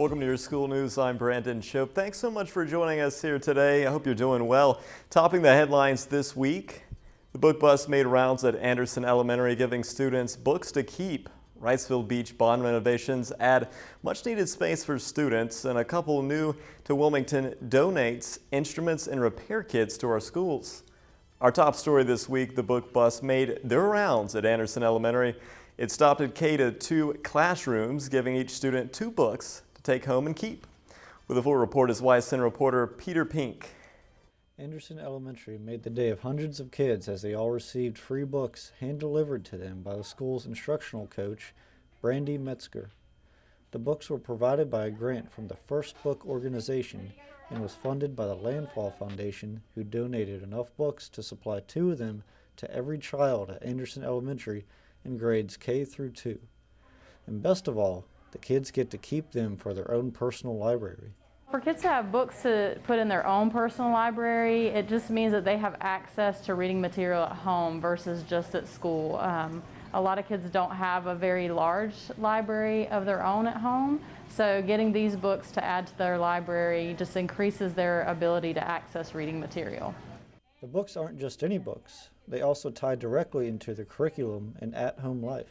Welcome to your school news. I'm Brandon Shope. Thanks so much for joining us here today. I hope you're doing well. Topping the headlines this week, the book bus made rounds at Anderson Elementary, giving students books to keep. Wrightsville Beach bond renovations add much needed space for students, and a couple new to Wilmington donates instruments and repair kits to our schools. Our top story this week, the book bus made their rounds at Anderson Elementary. It stopped at K-2 classrooms, giving each student 2 books to take home and keep. With a full report is YSN reporter Peter Pink. Anderson Elementary made the day of hundreds of kids as they all received free books hand-delivered to them by the school's instructional coach, Brandy Metzger. The books were provided by a grant from the First Book organization and was funded by the Landfall Foundation, who donated enough books to supply 2 of them to every child at Anderson Elementary in grades K-2. And best of all, the kids get to keep them for their own personal library. For kids to have books to put in their own personal library, it just means that they have access to reading material at home versus just at school. A lot of kids don't have a very large library of their own at home, so getting these books to add to their library just increases their ability to access reading material. The books aren't just any books. They also tie directly into the curriculum and at-home life.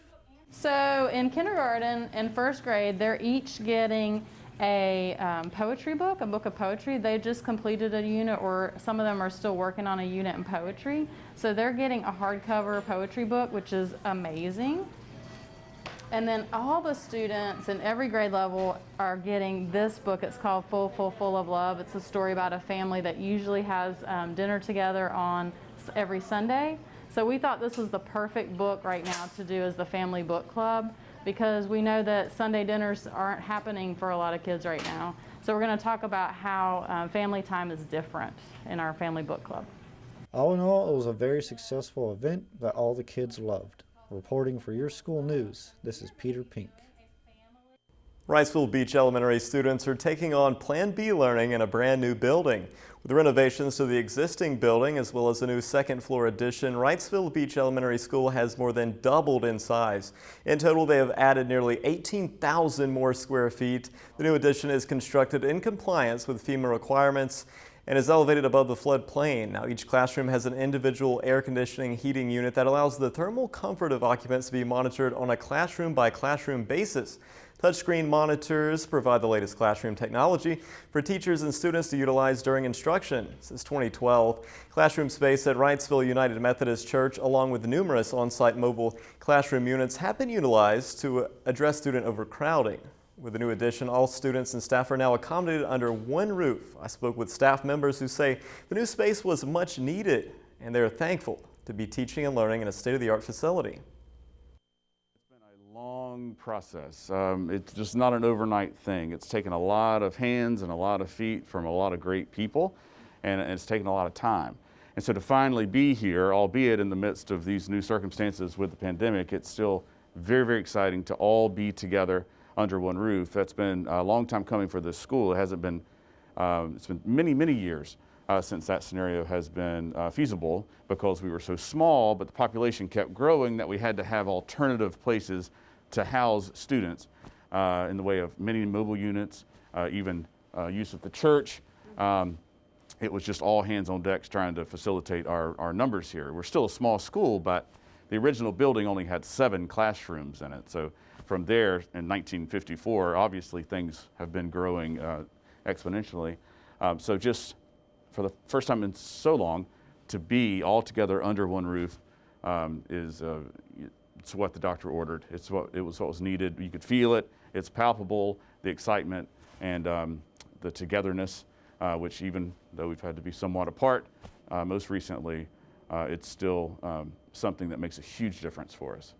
So in kindergarten and first grade, they're each getting a poetry book, a book of poetry. They just completed a unit, or some of them are still working on a unit in poetry. So they're getting a hardcover poetry book, which is amazing. And then all the students in every grade level are getting this book. It's called Full of Love. It's a story about a family that usually has dinner together on every Sunday. So we thought this was the perfect book right now to do as the family book club, because we know that Sunday dinners aren't happening for a lot of kids right now. So we're going to talk about how family time is different in our family book club. All in all, it was a very successful event that all the kids loved. Reporting for your school news, this is Peter Pink. Wrightsville Beach Elementary students are taking on Plan B learning in a brand new building. With renovations to the existing building as well as a new second-floor addition, Wrightsville Beach Elementary School has more than doubled in size. In total, they have added nearly 18,000 more square feet. The new addition is constructed in compliance with FEMA requirements and is elevated above the floodplain. Now, each classroom has an individual air conditioning heating unit that allows the thermal comfort of occupants to be monitored on a classroom-by-classroom basis. Touchscreen monitors provide the latest classroom technology for teachers and students to utilize during instruction. Since 2012, classroom space at Wrightsville United Methodist Church, along with numerous on-site mobile classroom units, have been utilized to address student overcrowding. With the new addition, all students and staff are now accommodated under one roof. I spoke with staff members who say the new space was much needed, and they are thankful to be teaching and learning in a state-of-the-art facility. Long process. It's just not an overnight thing. It's taken a lot of hands and a lot of feet from a lot of great people, and it's taken a lot of time. And so to finally be here, albeit in the midst of these new circumstances with the pandemic, it's still very, very exciting to all be together under one roof. That's been a long time coming for this school. It hasn't been, it's been many, many years since that scenario has been feasible, because we were so small, but the population kept growing that we had to have alternative places to house students in the way of many mobile units, even use of the church. It was just all hands on deck trying to facilitate our numbers here. We're still a small school, but the original building only had 7 classrooms in it. So from there, in 1954, obviously things have been growing exponentially. So just for the first time in so long, to be all together under one roof it's what the doctor ordered. It was what was needed. You could feel it. It's palpable, the excitement and the togetherness, which even though we've had to be somewhat apart most recently, it's still something that makes a huge difference for us.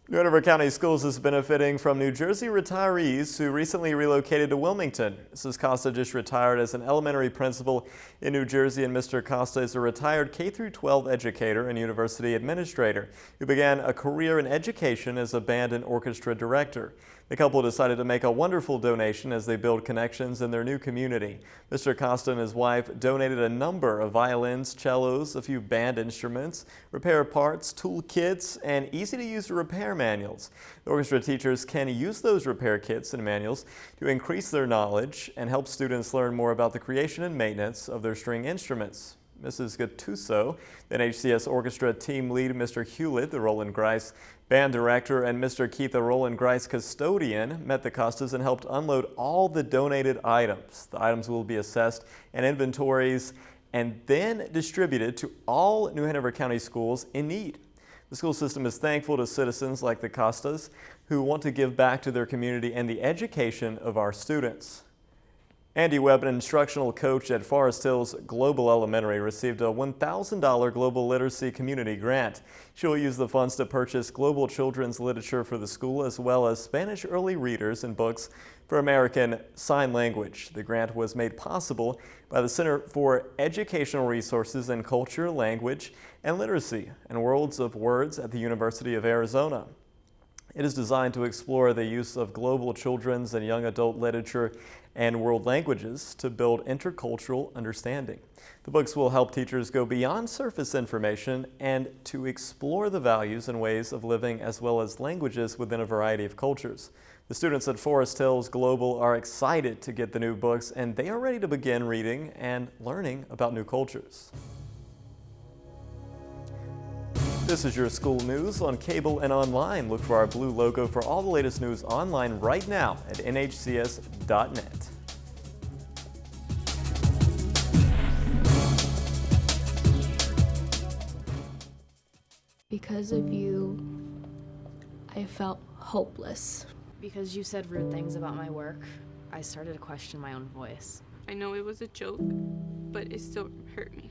New Hanover County Schools is benefiting from New Jersey retirees who recently relocated to Wilmington. Mrs. Costa just retired as an elementary principal in New Jersey, and Mr. Costa is a retired K-12 educator and university administrator who began a career in education as a band and orchestra director. The couple decided to make a wonderful donation as they build connections in their new community. Mr. Costa and his wife donated a number of violins, cellos, a few band instruments, repair parts, tool kits, and easy-to-use repair manuals. The orchestra teachers can use those repair kits and manuals to increase their knowledge and help students learn more about the creation and maintenance of their string instruments. Mrs. Gattuso, the NHCS orchestra team lead, Mr. Hewlett, the Roland Grice band director, and Mr. Keith, the Roland Grice custodian, met the Costas and helped unload all the donated items. The items will be assessed and inventories and then distributed to all New Hanover County schools in need. The school system is thankful to citizens like the Costas who want to give back to their community and the education of our students. Andy Webb, an instructional coach at Forest Hills Global Elementary, received a $1,000 Global Literacy Community Grant. She will use the funds to purchase global children's literature for the school, as well as Spanish early readers and books for American Sign Language. The grant was made possible by the Center for Educational Resources in Culture, Language, and Literacy and Worlds of Words at the University of Arizona. It is designed to explore the use of global children's and young adult literature and world languages to build intercultural understanding. The books will help teachers go beyond surface information and to explore the values and ways of living as well as languages within a variety of cultures. The students at Forest Hills Global are excited to get the new books, and they are ready to begin reading and learning about new cultures. This is your school news on cable and online. Look for our blue logo for all the latest news online right now at nhcs.net. Because of you, I felt hopeless. Because you said rude things about my work, I started to question my own voice. I know it was a joke, but it still hurt me.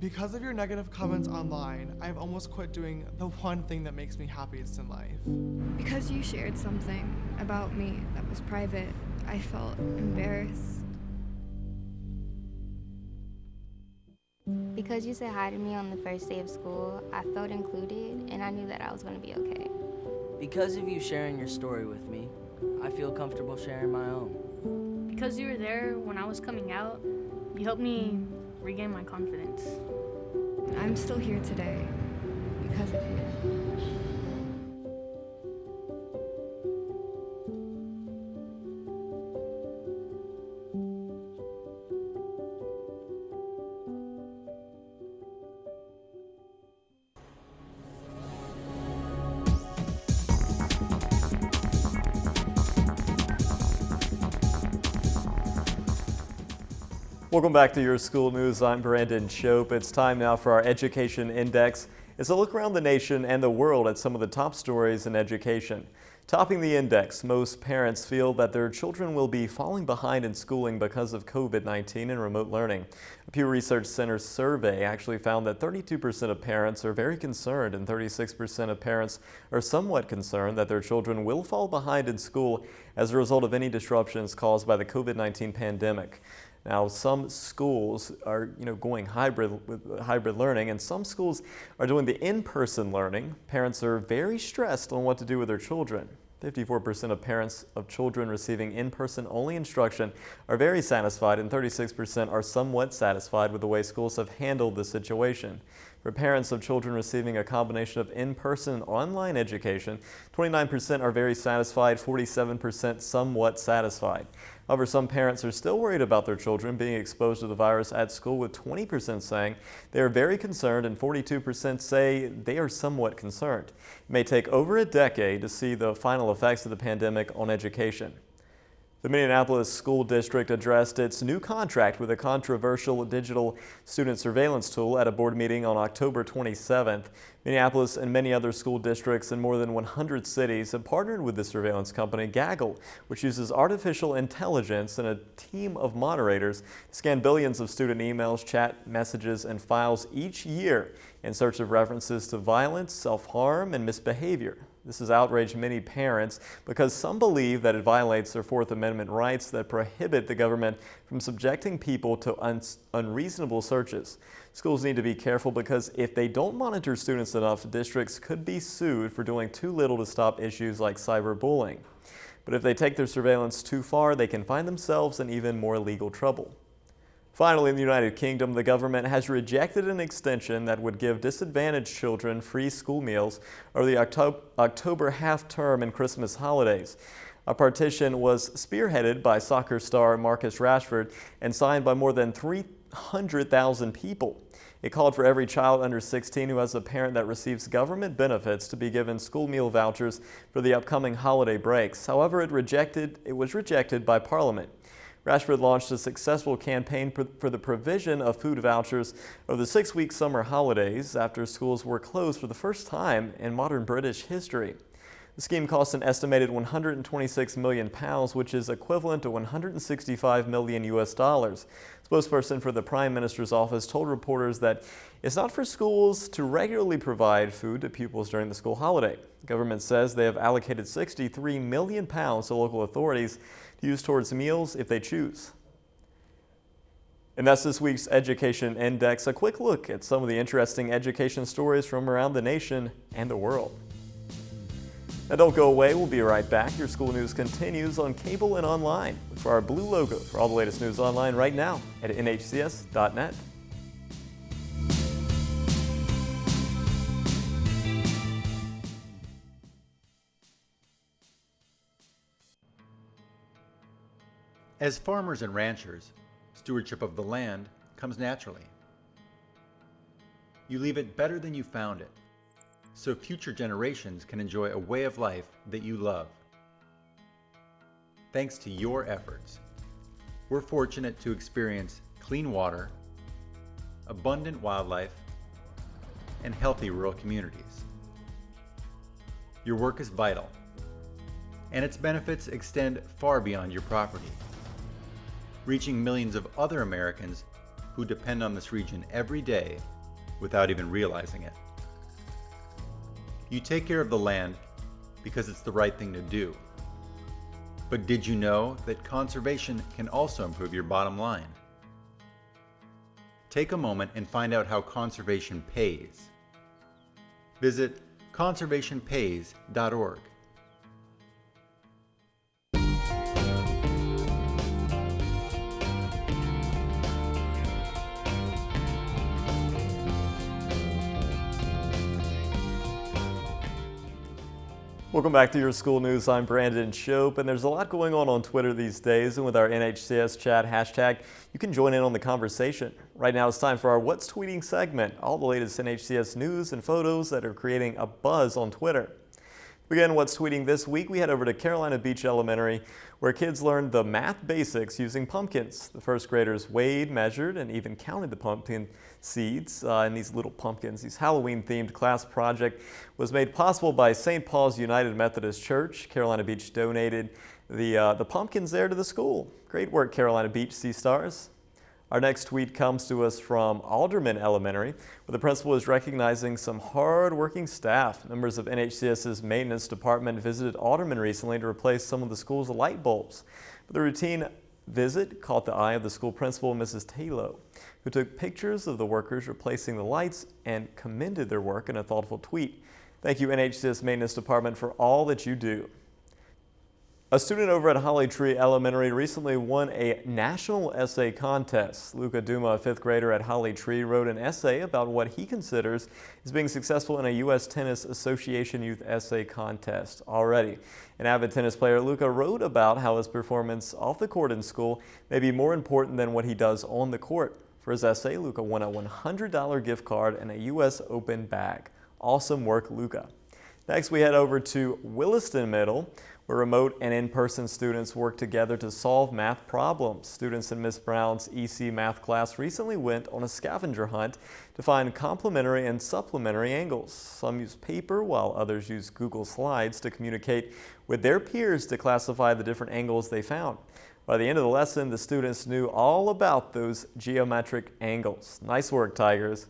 Because of your negative comments online, I've almost quit doing the one thing that makes me happiest in life. Because you shared something about me that was private, I felt embarrassed. Because you said hi to me on the first day of school, I felt included and I knew that I was going to be okay. Because of you sharing your story with me, I feel comfortable sharing my own. Because you were there when I was coming out, you helped me regain my confidence. I'm still here today because of you. Welcome back to your school news. I'm Brandon Shope. It's time now for our Education Index. It's a look around the nation and the world at some of the top stories in education. Topping the index, most parents feel that their children will be falling behind in schooling because of COVID-19 and remote learning. A Pew Research Center survey actually found that 32% of parents are very concerned and 36% of parents are somewhat concerned that their children will fall behind in school as a result of any disruptions caused by the COVID-19 pandemic. Now, some schools are, going hybrid with hybrid learning, and some schools are doing the in-person learning. Parents are very stressed on what to do with their children. 54% of parents of children receiving in-person only instruction are very satisfied, and 36% are somewhat satisfied with the way schools have handled the situation. For parents of children receiving a combination of in-person and online education, 29% are very satisfied, 47% somewhat satisfied. However, some parents are still worried about their children being exposed to the virus at school, with 20% saying they are very concerned and 42% say they are somewhat concerned. It may take over a decade to see the final effects of the pandemic on education. The Minneapolis School District addressed its new contract with a controversial digital student surveillance tool at a board meeting on October 27th. Minneapolis and many other school districts in more than 100 cities have partnered with the surveillance company Gaggle, which uses artificial intelligence and a team of moderators to scan billions of student emails, chat messages, and files each year in search of references to violence, self-harm, and misbehavior. This has outraged many parents because some believe that it violates their Fourth Amendment rights that prohibit the government from subjecting people to unreasonable searches. Schools need to be careful because if they don't monitor students enough, districts could be sued for doing too little to stop issues like cyberbullying. But if they take their surveillance too far, they can find themselves in even more legal trouble. Finally, in the United Kingdom, the government has rejected an extension that would give disadvantaged children free school meals over the October half-term and Christmas holidays. A petition was spearheaded by soccer star Marcus Rashford and signed by more than 300,000 people. It called for every child under 16 who has a parent that receives government benefits to be given school meal vouchers for the upcoming holiday breaks. However, it was rejected by Parliament. Rashford launched a successful campaign for the provision of food vouchers over the 6-week summer holidays after schools were closed for the first time in modern British history. The scheme cost an estimated £126 million, which is equivalent to $165 million US. Spokesperson for the Prime Minister's office told reporters that it's not for schools to regularly provide food to pupils during the school holiday. The government says they have allocated £63 million to local authorities to use towards meals if they choose. And that's this week's Education Index, a quick look at some of the interesting education stories from around the nation and the world. Now don't go away, we'll be right back. Your school news continues on cable and online. Look for our blue logo for all the latest news online right now at nhcs.net. As farmers and ranchers, stewardship of the land comes naturally. You leave it better than you found it, so future generations can enjoy a way of life that you love. Thanks to your efforts, we're fortunate to experience clean water, abundant wildlife, and healthy rural communities. Your work is vital, and its benefits extend far beyond your property, reaching millions of other Americans who depend on this region every day without even realizing it. You take care of the land because it's the right thing to do. But did you know that conservation can also improve your bottom line? Take a moment and find out how conservation pays. Visit conservationpays.org. Welcome back to your school news. I'm Brandon Shope, and there's a lot going on Twitter these days, and with our NHCS chat hashtag, you can join in on the conversation. Right now it's time for our What's Tweeting segment, all the latest NHCS news and photos that are creating a buzz on Twitter. To begin What's Tweeting this week, we head over to Carolina Beach Elementary, where kids learned the math basics using pumpkins. The first graders weighed, measured, and even counted the pumpkin seeds in these little pumpkins. This Halloween-themed class project was made possible by St. Paul's United Methodist Church. Carolina Beach donated the pumpkins there to the school. Great work, Carolina Beach Sea Stars. Our next tweet comes to us from Alderman Elementary, where the principal is recognizing some hard-working staff. Members of NHCS's maintenance department visited Alderman recently to replace some of the school's light bulbs. But the routine visit caught the eye of the school principal, Mrs. Taylor, who took pictures of the workers replacing the lights and commended their work in a thoughtful tweet. Thank you, NHCS Maintenance Department, for all that you do. A student over at Holly Tree Elementary recently won a national essay contest. Luca Duma, a fifth grader at Holly Tree, wrote an essay about what he considers as being successful in a U.S. Tennis Association Youth Essay Contest. Already an avid tennis player, Luca wrote about how his performance off the court in school may be more important than what he does on the court. For his essay, Luca won a $100 gift card and a U.S. Open bag. Awesome work, Luca. Next, we head over to Williston Middle, where remote and in-person students work together to solve math problems. Students in Miss Brown's EC math class recently went on a scavenger hunt to find complementary and supplementary angles. Some use paper while others use Google Slides to communicate with their peers to classify the different angles they found. By the end of the lesson, the students knew all about those geometric angles. Nice work, Tigers.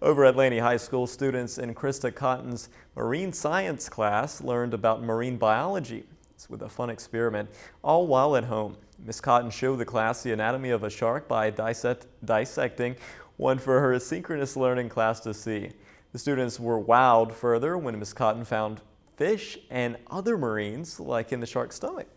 Over at Laney High School, students in Krista Cotton's marine science class learned about marine biology with a fun experiment, all while at home. Ms. Cotton showed the class the anatomy of a shark by dissecting one for her asynchronous learning class to see. The students were wowed further when Ms. Cotton found fish and other marines like in the shark's stomach.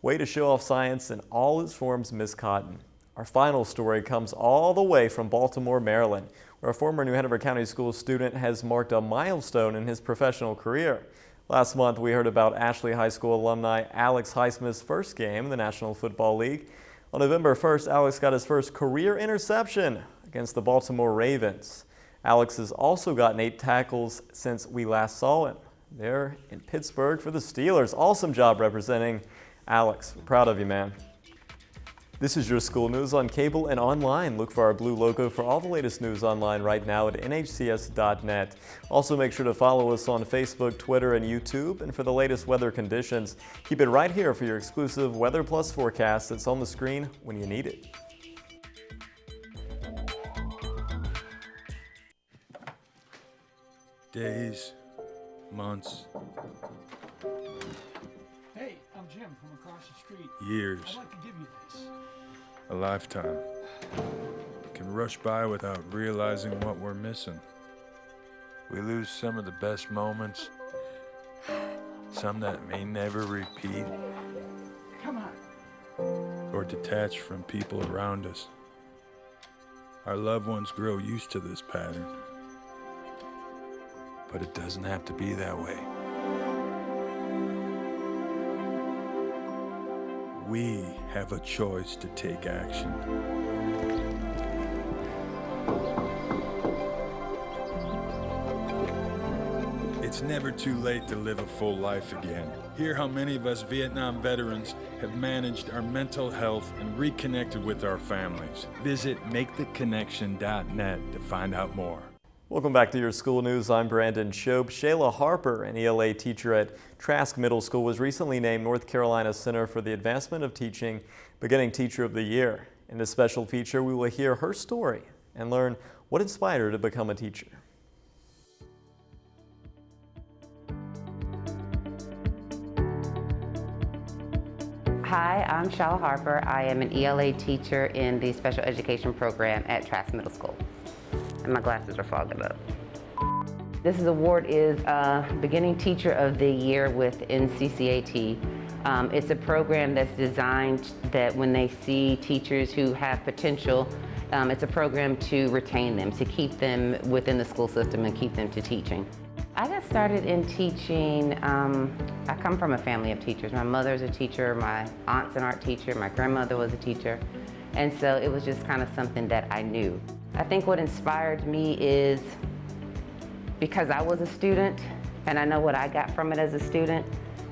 Way to show off science in all its forms, Ms. Cotton. Our final story comes all the way from Baltimore, Maryland, where a former New Hanover County School student has marked a milestone in his professional career. Last month, we heard about Ashley High School alumni Alex Highsmith's first game in the National Football League. On November 1st, Alex got his first career interception against the Baltimore Ravens. Alex has also gotten 8 tackles since we last saw him. There in Pittsburgh for the Steelers. Awesome job representing Alex. We're proud of you, man. This is your school news on cable and online. Look for our blue logo for all the latest news online right now at nhcs.net. Also, make sure to follow us on Facebook, Twitter, and YouTube. And for the latest weather conditions, keep it right here for your exclusive Weather Plus forecast that's on the screen when you need it. Days, months, Hey, I'm Jim from across the street. years, I'd like to give you this. a lifetime can rush by without realizing what we're missing. We lose some of the best moments, some that may never repeat, Come on. or detach from people around us. Our loved ones grow used to this pattern, but it doesn't have to be that way. We have a choice to take action. It's never too late to live a full life again. Hear how many of us Vietnam veterans have managed our mental health and reconnected with our families. Visit maketheconnection.net to find out more. Welcome back to your school news. I'm Brandon Shope. Shayla Harper, an ELA teacher at Trask Middle School, was recently named North Carolina Center for the Advancement of Teaching Beginning Teacher of the Year. In this special feature, we will hear her story and learn what inspired her to become a teacher. Hi, I'm Shayla Harper. I am an ELA teacher in the special education program at Trask Middle School. And my glasses are fogging up. This award is Beginning Teacher of the Year with NCCAT. It's a program that's designed that when they see teachers who have potential, it's a program to retain them, to keep them within the school system and keep them to teaching. I got started in teaching, I come from a family of teachers. My mother's a teacher, my aunt's an art teacher, my grandmother was a teacher. And so it was just kind of something that I knew. I think what inspired me is because I was a student and I know what I got from it as a student,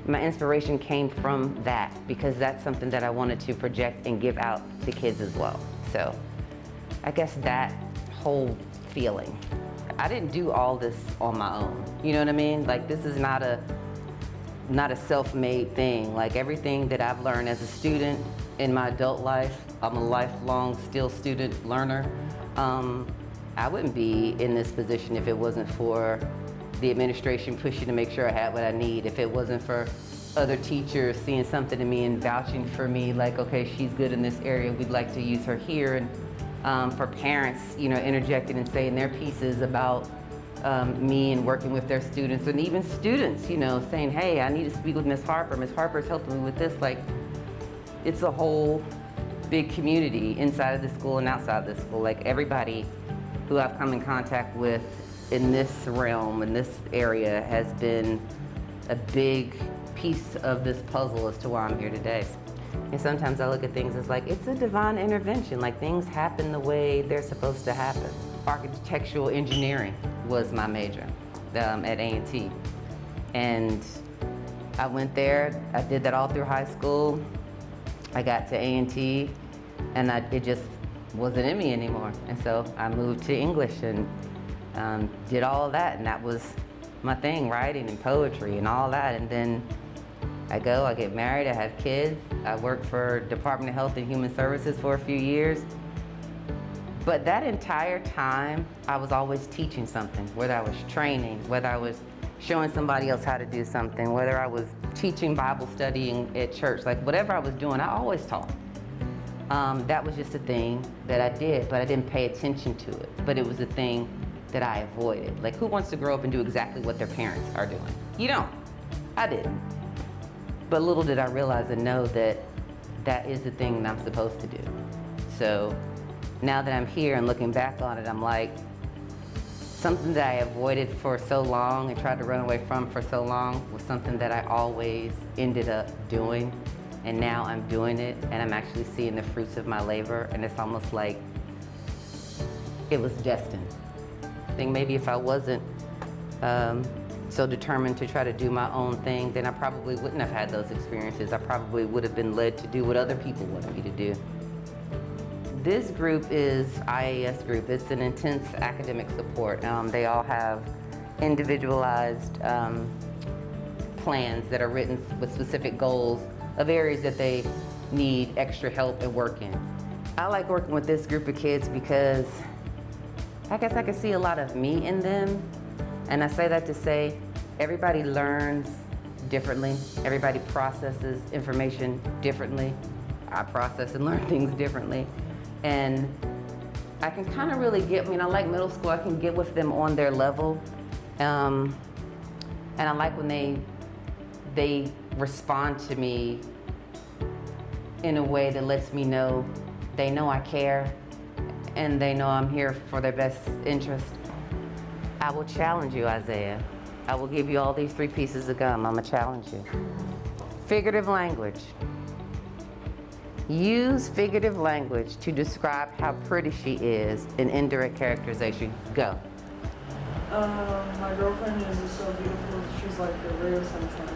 my inspiration came from that because that's something that I wanted to project and give out to kids as well. So I guess that whole feeling. I didn't do all this on my own. You know what I mean? Like this is not a self-made thing. Like everything that I've learned as a student in my adult life, I'm a lifelong still student learner. I wouldn't be in this position if it wasn't for the administration pushing to make sure I had what I need, if it wasn't for other teachers seeing something in me and vouching for me, like, okay, she's good in this area, we'd like to use her here, and for parents, you know, interjecting and saying their pieces about me and working with their students, and even students, you know, saying, hey, I need to speak with Ms. Harper. Ms. Harper's helping me with this. Like, it's a whole big community inside of the school and outside the school. Like everybody who I've come in contact with in this realm, in this area, has been a big piece of this puzzle as to why I'm here today. And sometimes I look at things as like, it's a divine intervention, like things happen the way they're supposed to happen. Architectural engineering was my major at A&T. And I went there, I did that all through high school. I got to A&T and it just wasn't in me anymore. And so I moved to English and did all of that, and that was my thing, writing and poetry and all that. And then I get married, I have kids. I worked for Department of Health and Human Services for a few years. But that entire time, I was always teaching something, whether I was training, whether I was showing somebody else how to do something, whether I was teaching Bible studying at church, like whatever I was doing, I always taught. That was just a thing that I did, but I didn't pay attention to it. But it was a thing that I avoided. Like, who wants to grow up and do exactly what their parents are doing? You don't. I didn't. But little did I realize and know that that is the thing that I'm supposed to do. So now that I'm here and looking back on it, I'm like, something that I avoided for so long and tried to run away from for so long was something that I always ended up doing. And now I'm doing it, and I'm actually seeing the fruits of my labor, and it's almost like it was destined. I think maybe if I wasn't so determined to try to do my own thing, then I probably wouldn't have had those experiences. I probably would have been led to do what other people wanted me to do. This group is IAS group. It's an intense academic support. They all have individualized plans that are written with specific goals of areas that they need extra help and work in. I like working with this group of kids because I guess I can see a lot of me in them. And I say that to say everybody learns differently. Everybody processes information differently. I process and learn things differently. And I can kind of really get, I like middle school, I can get with them on their level. And I like when they respond to me in a way that lets me know they know I care and they know I'm here for their best interest. I will challenge you, Isaiah. I will give you all these 3 pieces of gum. I'm gonna challenge you. Figurative language. Use figurative language to describe how pretty she is in indirect characterization. Go. My girlfriend is so beautiful. She's like a real sunshine.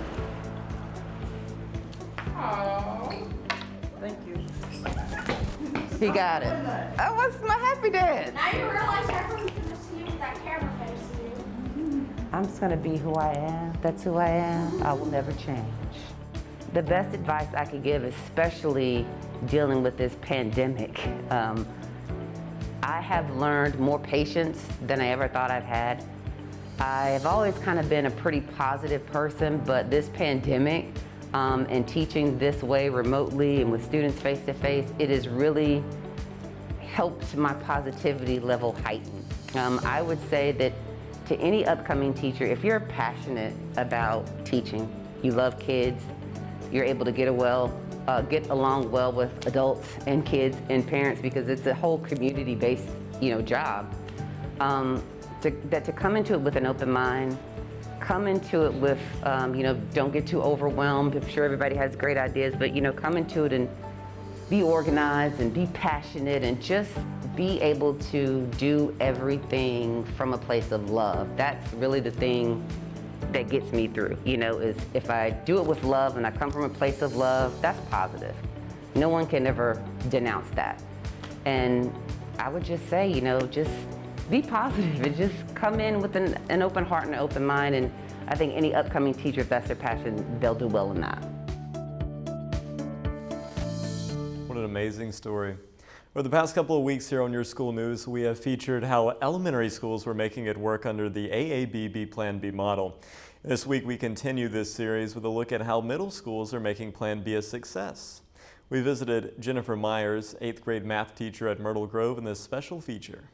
Aww. Thank you. He got it. Oh, what's my happy dance? Now you realize everyone's gonna see you with that camera face, dude. I'm just gonna be who I am. That's who I am. I will never change. The best advice I could give, especially dealing with this pandemic, I have learned more patience than I ever thought I've had. I've always kind of been a pretty positive person, but this pandemic and teaching this way remotely and with students face to face, it has really helped my positivity level heighten. I would say that to any upcoming teacher, if you're passionate about teaching, you love kids, you're able to get along well with adults and kids and parents because it's a whole community-based, job. To come into it with an open mind, come into it with, don't get too overwhelmed. I'm sure everybody has great ideas, but come into it and be organized and be passionate and just be able to do everything from a place of love. That's really the thing that gets me through, is if I do it with love and I come from a place of love, that's positive. No one can ever denounce that. And I would just say, just be positive and just come in with an open heart and an open mind. And I think any upcoming teacher, if that's their passion, they'll do well in that. What an amazing story. Over the past couple of weeks here on Your School News, we have featured how elementary schools were making it work under the AABB Plan B model. This week we continue this series with a look at how middle schools are making Plan B a success. We visited Jennifer Myers, 8th grade math teacher at Myrtle Grove, in this special feature.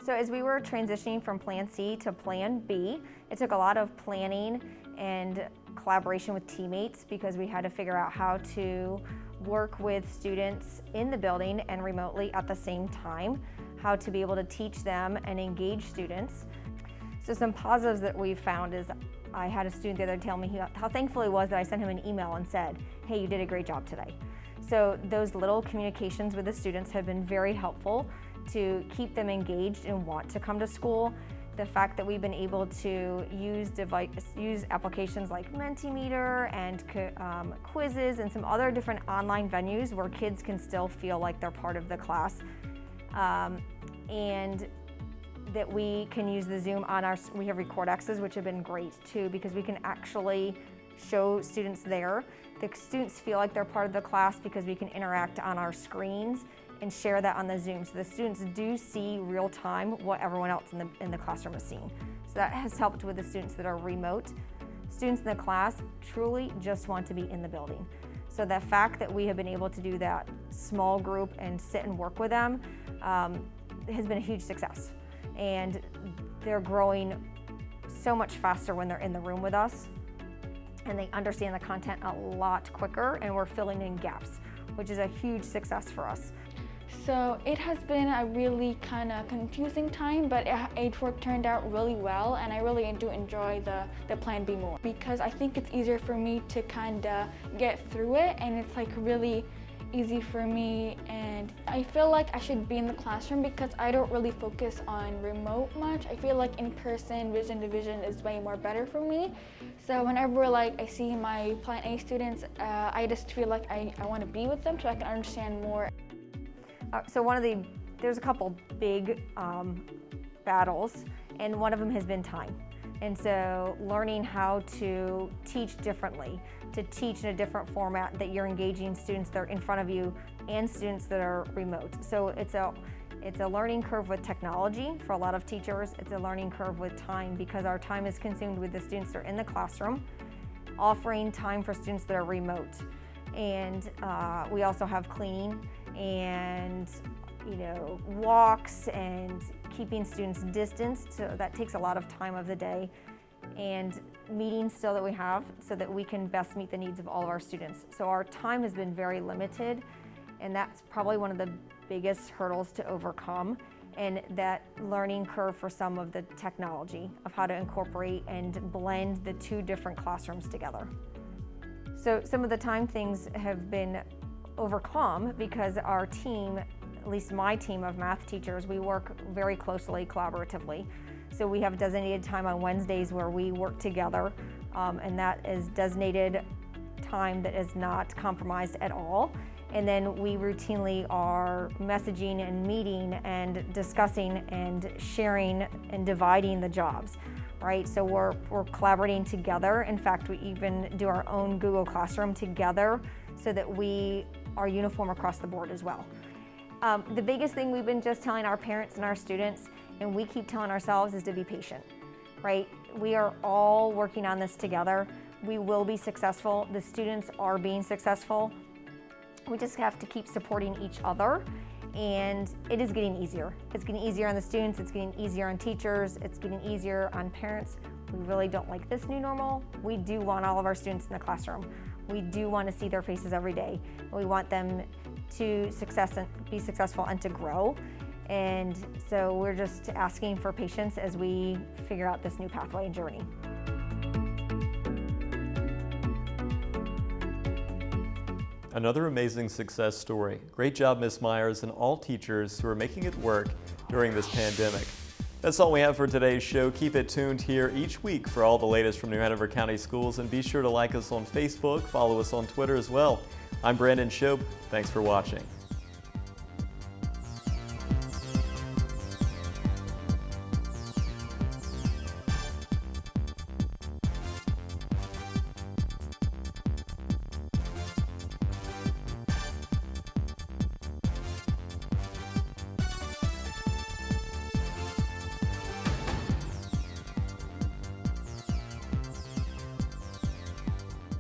So as we were transitioning from Plan C to Plan B, it took a lot of planning and collaboration with teammates because we had to figure out how to work with students in the building and remotely at the same time, how to be able to teach them and engage students. So some positives that we've found is I had a student the other day tell me how thankful he was that I sent him an email and said, hey, you did a great job today. So those little communications with the students have been very helpful to keep them engaged and want to come to school. The fact that we've been able to use applications like Mentimeter and quizzes and some other different online venues where kids can still feel like they're part of the class. And that we can use the Zoom on we have Record X's, which have been great too, because we can actually show students there. The students feel like they're part of the class because we can interact on our screens and share that on the Zoom. So the students do see real time what everyone else in the classroom is seeing. So that has helped with the students that are remote. Students in the class truly just want to be in the building. So the fact that we have been able to do that small group and sit and work with them has been a huge success. And they're growing so much faster when they're in the room with us, and they understand the content a lot quicker, and we're filling in gaps, which is a huge success for us. So it has been a really kind of confusing time, but it turned out really well, and I really do enjoy the Plan B more because I think it's easier for me to kind of get through it, and it's like really easy for me, and I feel like I should be in the classroom because I don't really focus on remote much. I feel like in-person vision to vision is way more better for me. So whenever like I see my Plan A students, I just feel like I want to be with them so I can understand more. So there's a couple big battles, and one of them has been time. And so learning how to teach differently, to teach in a different format that you're engaging students that are in front of you and students that are remote. So it's a learning curve with technology for a lot of teachers. It's a learning curve with time because our time is consumed with the students that are in the classroom, offering time for students that are remote. And we also have cleaning and walks and keeping students distanced, so that takes a lot of time of the day, and meetings still that we have so that we can best meet the needs of all of our students. So our time has been very limited, and that's probably one of the biggest hurdles to overcome, and that learning curve for some of the technology of how to incorporate and blend the two different classrooms together. So some of the time things have been overcome because our team, at least my team of math teachers, we work very closely collaboratively. So we have designated time on Wednesdays where we work together, and that is designated time that is not compromised at all. And then we routinely are messaging and meeting and discussing and sharing and dividing the jobs, right? So we're collaborating together. In fact, we even do our own Google Classroom together so that we are uniform across the board as well. The biggest thing we've been just telling our parents and our students, and we keep telling ourselves, is to be patient, right? We are all working on this together. We will be successful. The students are being successful. We just have to keep supporting each other, and it is getting easier. It's getting easier on the students, it's getting easier on teachers, it's getting easier on parents. We really don't like this new normal. We do want all of our students in the classroom. We do want to see their faces every day. We want them to be successful and to grow. And so we're just asking for patience as we figure out this new pathway and journey. Another amazing success story. Great job, Ms. Myers, and all teachers who are making it work during this pandemic. That's all we have for today's show. Keep it tuned here each week for all the latest from New Hanover County Schools, and be sure to like us on Facebook, follow us on Twitter as well. I'm Brandon Shope. Thanks for watching.